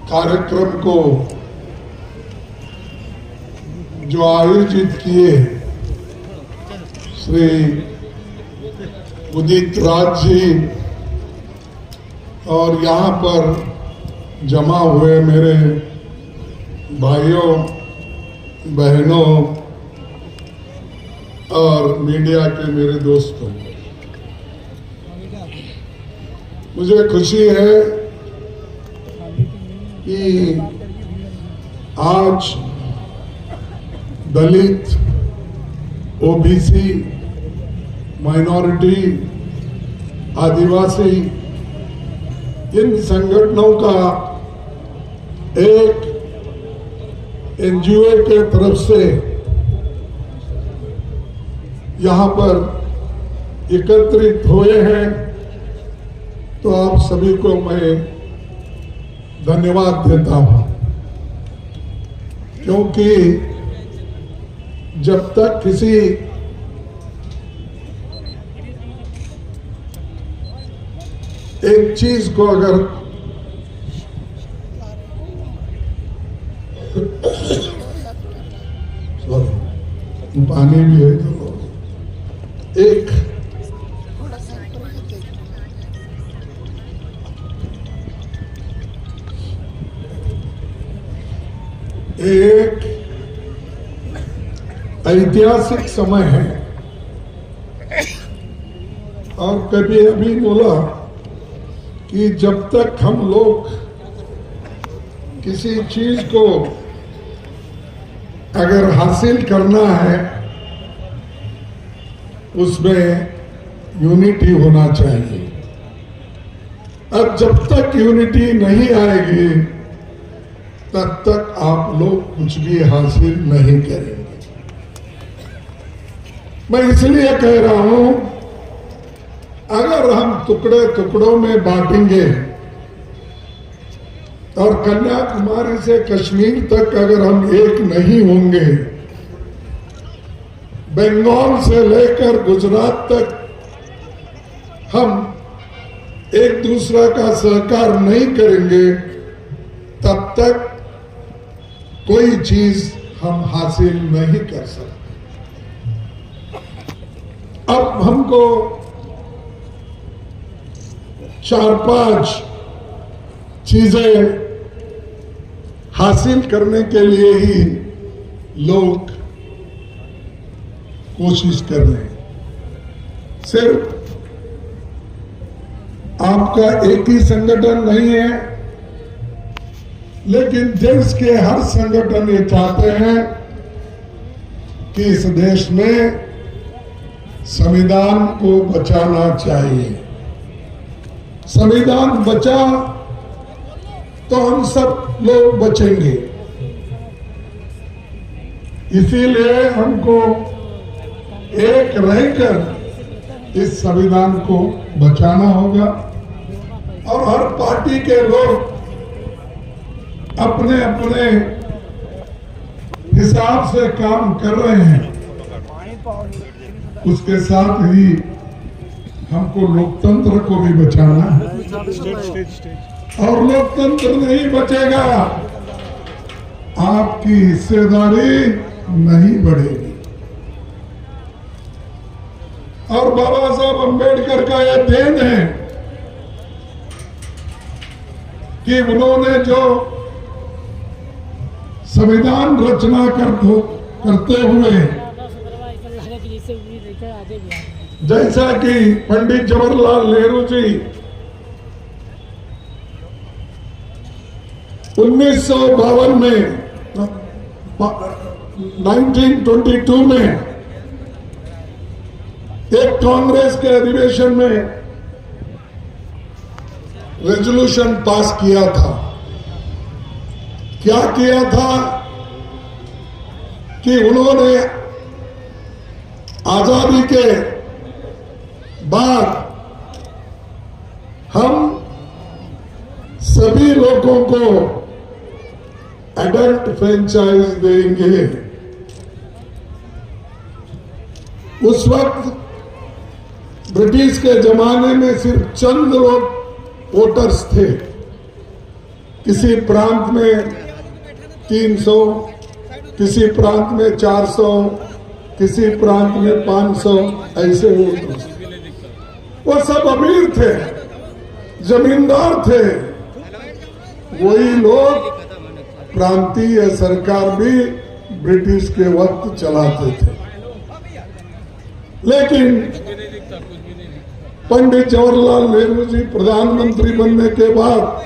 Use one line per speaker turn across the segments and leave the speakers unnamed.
कार्यक्रम को जो आयोजित किए श्री उदित राज जी और यहाँ पर जमा हुए मेरे भाइयों बहनों और मीडिया के मेरे दोस्तों, मुझे खुशी है कि आज दलित, ओबीसी, माइनॉरिटी, आदिवासी इन संगठनों का एक एनजीओ के तरफ से यहाँ पर एकत्रित हुए हैं, तो आप सभी को मैं धन्यवाद देता हूं, क्योंकि जब तक किसी एक चीज को अगर पानी भी है तो एक ऐतिहासिक समय है और कभी अभी बोला कि जब तक हम लोग किसी चीज को अगर हासिल करना है उसमें यूनिटी होना चाहिए, और जब तक यूनिटी नहीं आएगी तब तक आप लोग कुछ भी हासिल नहीं करेंगे। मैं इसलिए कह रहा हूं, अगर हम टुकड़े टुकड़ों में बांटेंगे और कन्याकुमारी से कश्मीर तक अगर हम एक नहीं होंगे, बंगाल से लेकर गुजरात तक हम एक दूसरा का सहकार नहीं करेंगे, तब तक कोई चीज हम हासिल नहीं कर सकते। अब हमको 4-5 चीजें हासिल करने के लिए ही लोग कोशिश कर रहे हैं। सिर्फ आपका एक ही संगठन नहीं है, लेकिन देश के हर संगठन ये चाहते हैं कि इस देश में संविधान को बचाना चाहिए। संविधान बचा तो हम सब लोग बचेंगे। इसीलिए हमको एक रहकर इस संविधान को बचाना होगा, और हर पार्टी के लोग अपने अपने हिसाब से काम कर रहे हैं। उसके साथ ही हमको लोकतंत्र को भी बचाना है, और लोकतंत्र नहीं बचेगा, आपकी हिस्सेदारी नहीं बढ़ेगी। और बाबा साहब अम्बेडकर का यह देन है कि उन्होंने जो संविधान रचना करते हुए, जैसा कि पंडित जवाहरलाल नेहरू जी 1952 में 1922 में एक कांग्रेस के अधिवेशन में रेजोल्यूशन पास किया था। क्या किया था कि उन्होंने आजादी के बाद हम सभी लोगों को एडल्ट फ्रेंचाइज देंगे। उस वक्त ब्रिटिश के जमाने में सिर्फ चंद लोग वोटर्स थे, किसी प्रांत में 300, किसी प्रांत में 400, किसी प्रांत में 500 ऐसे वोट थे। वो सब अमीर थे, जमींदार थे। वही लोग प्रांतीय सरकार भी ब्रिटिश के वक्त चलाते थे। लेकिन पंडित जवाहरलाल नेहरू जी प्रधानमंत्री बनने के बाद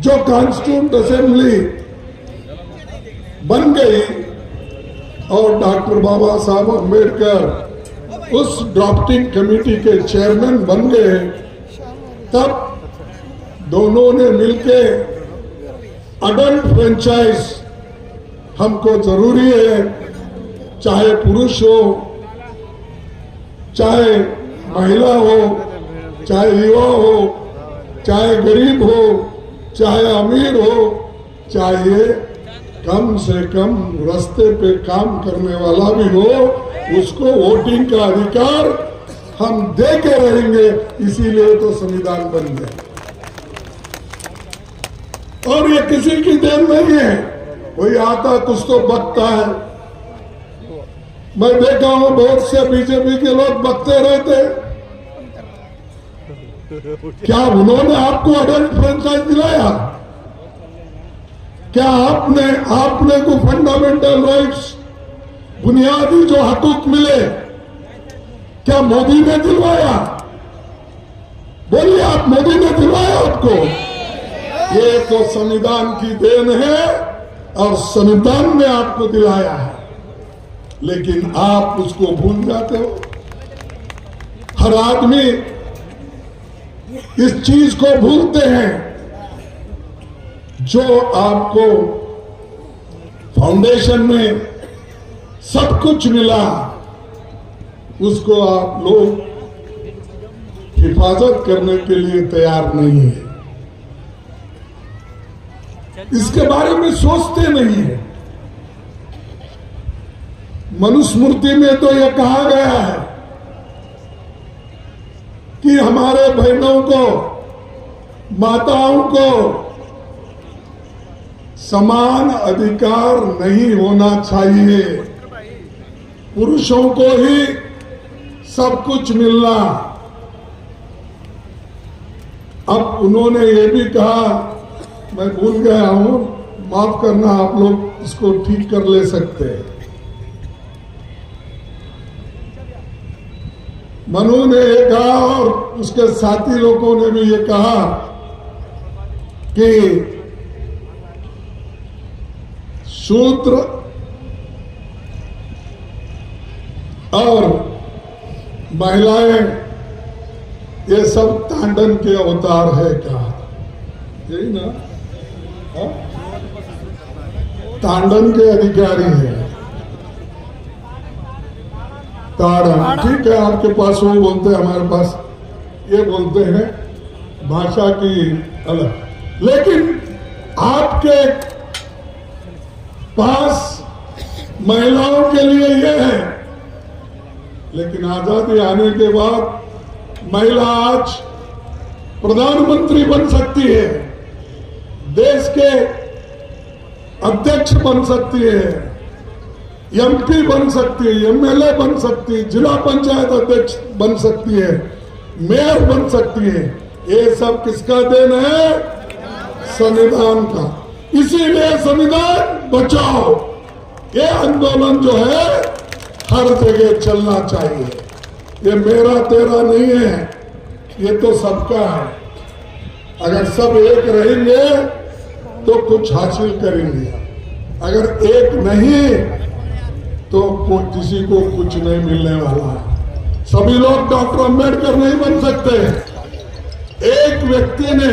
जो कॉन्स्टिट्यूंट असेंबली बन गई और डॉक्टर बाबा साहब अम्बेडकर उस ड्राफ्टिंग कमेटी के चेयरमैन बन गए, तब दोनों ने मिलके अडल्ट फ्रेंचाइज हमको जरूरी है, चाहे पुरुष हो, चाहे महिला हो, चाहे युवा हो, चाहे गरीब हो, चाहे अमीर हो, चाहे कम से कम रास्ते पे काम करने वाला भी हो, उसको वोटिंग का अधिकार हम दे के रहेंगे। इसीलिए तो संविधान बन गया। और ये किसी की देन नहीं है, कोई आता कुछ तो बकता है। मैं देखा हूं बहुत से बीजेपी के लोग बकते रहते। क्या उन्होंने आपको अडल्ट फ्रेंचाइज दिलाया? क्या आपने को फंडामेंटल राइट्स, बुनियादी जो हकूक मिले, क्या मोदी ने दिलवाया? बोलिए, आप मोदी ने दिलवाया आपको? ये तो संविधान की देन है और संविधान ने आपको दिलाया है, लेकिन आप उसको भूल जाते हो। हर आदमी इस चीज को भूलते हैं। जो आपको फाउंडेशन में सब कुछ मिला, उसको आप लोग हिफाजत करने के लिए तैयार नहीं है, इसके बारे में सोचते नहीं है। मनुस्मृति में तो यह कहा गया है कि हमारे बहनों को, माताओं को समान अधिकार नहीं होना चाहिए, पुरुषों को ही सब कुछ मिलना। अब उन्होंने ये भी कहा, मैं भूल गया हूं, माफ करना, आप लोग इसको ठीक कर ले सकते हैं। मनु ने ये कहा और उसके साथी लोगों ने भी ये कहा कि शूद्र और महिलाएं ये सब तांडन के अवतार है। कहा यही ना, तांडन के अधिकारी है। ताड़न ठीक है, आपके पास वो बोलते हैं, हमारे पास ये बोलते हैं, भाषा की अलग। लेकिन आपके पास महिलाओं के लिए ये है, लेकिन आजादी आने के बाद महिला आज प्रधानमंत्री बन सकती है, देश के अध्यक्ष बन सकती है, एमपी बन सकती है, एमएलए बन सकती है, जिला पंचायत अध्यक्ष बन सकती है, मेयर बन सकती है। ये सब किसका देन है? संविधान का। इसीलिए संविधान बचाओ, ये आंदोलन जो है हर जगह चलना चाहिए। ये मेरा तेरा नहीं है, ये तो सबका है। अगर सब एक रहेंगे तो कुछ हासिल करेंगे, अगर एक नहीं तो किसी को कुछ नहीं मिलने वाला है। सभी लोग डॉक्टर अंबेडकर नहीं बन सकते। एक व्यक्ति ने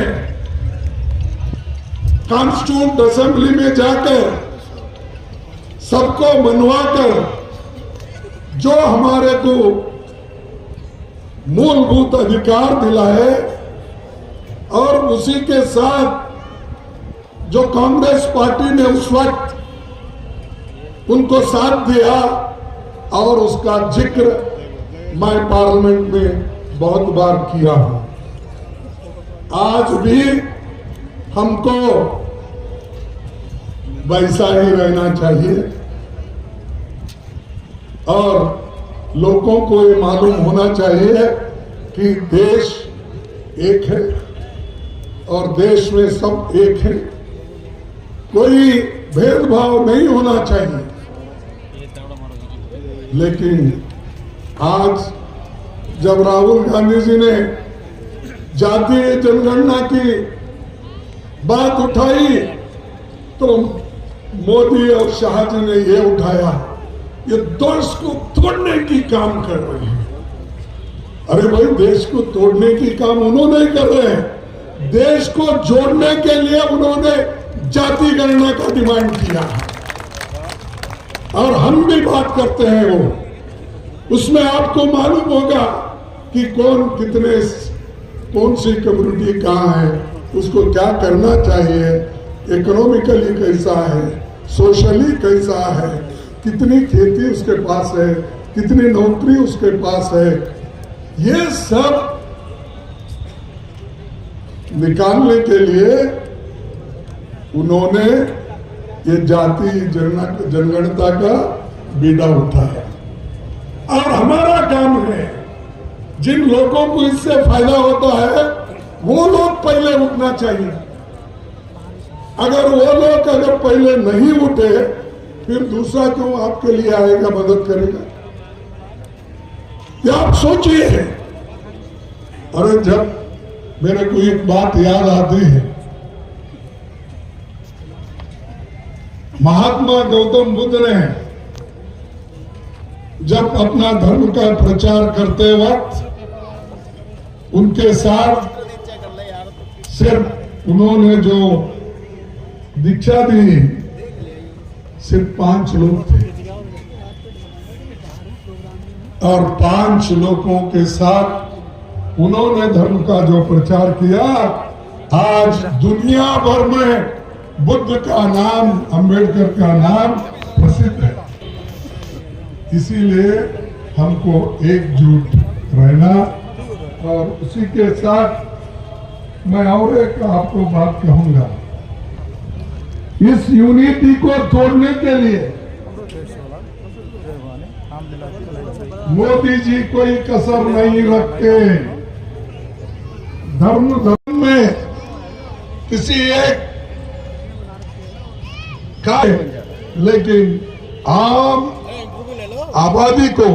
कॉन्स्टिट्यूंट असेंबली में जाकर सबको मनवाकर जो हमारे को मूलभूत अधिकार दिलाए, और उसी के साथ जो कांग्रेस पार्टी ने उस वक्त उनको साथ दिया, और उसका जिक्र मैं पार्लियामेंट में बहुत बार किया हूं। आज भी हमको वैसा ही रहना चाहिए और लोगों को ये मालूम होना चाहिए कि देश एक है और देश में सब एक है, कोई भेदभाव नहीं होना चाहिए। लेकिन आज जब राहुल गांधी जी ने जातीय जनगणना की बात उठाई तो मोदी और शाह जी ने ये उठाया, ये देश को तोड़ने की काम कर रहे हैं। अरे भाई, देश को तोड़ने की काम उन्होंने कर रहे हैं, देश को जोड़ने के लिए उन्होंने जाति गणना का डिमांड किया है और हम भी बात करते हैं वो। उसमें आपको मालूम होगा कि कौन कितने कौन सी कम्युनिटी कहाँ है, उसको क्या करना चाहिए, इकोनॉमिकली कैसा है, सोशली कैसा है, कितनी खेती उसके पास है, कितनी नौकरी उसके पास है, ये सब निकालने के लिए उन्होंने ये जाति जनगणना का बीड़ा उठाया। और हमारा काम है, जिन लोगों को इससे फायदा होता है वो लोग पहले उठना चाहिए। अगर वो लोग अगर पहले नहीं उठे फिर दूसरा क्यों आपके लिए आएगा, मदद करेगा? ये आप सोचिए। अरे जब मेरे को एक बात याद आती है, महात्मा गौतम बुद्ध ने जब अपना धर्म का प्रचार करते वक्त उनके साथ सिर्फ उन्होंने जो दीक्षा दी सिर्फ 5 लोग थे और 5 लोगों के साथ उन्होंने धर्म का जो प्रचार किया, आज दुनिया भर में बुद्ध का नाम, अंबेडकर का नाम प्रसिद्ध है। इसीलिए हमको एकजुट रहना। और उसी के साथ मैं और एक आपको बात कहूंगा, इस यूनिटी को तोड़ने के लिए मोदी जी कोई कसर नहीं रखते। धर्म में किसी एक का, लेकिन आम आबादी को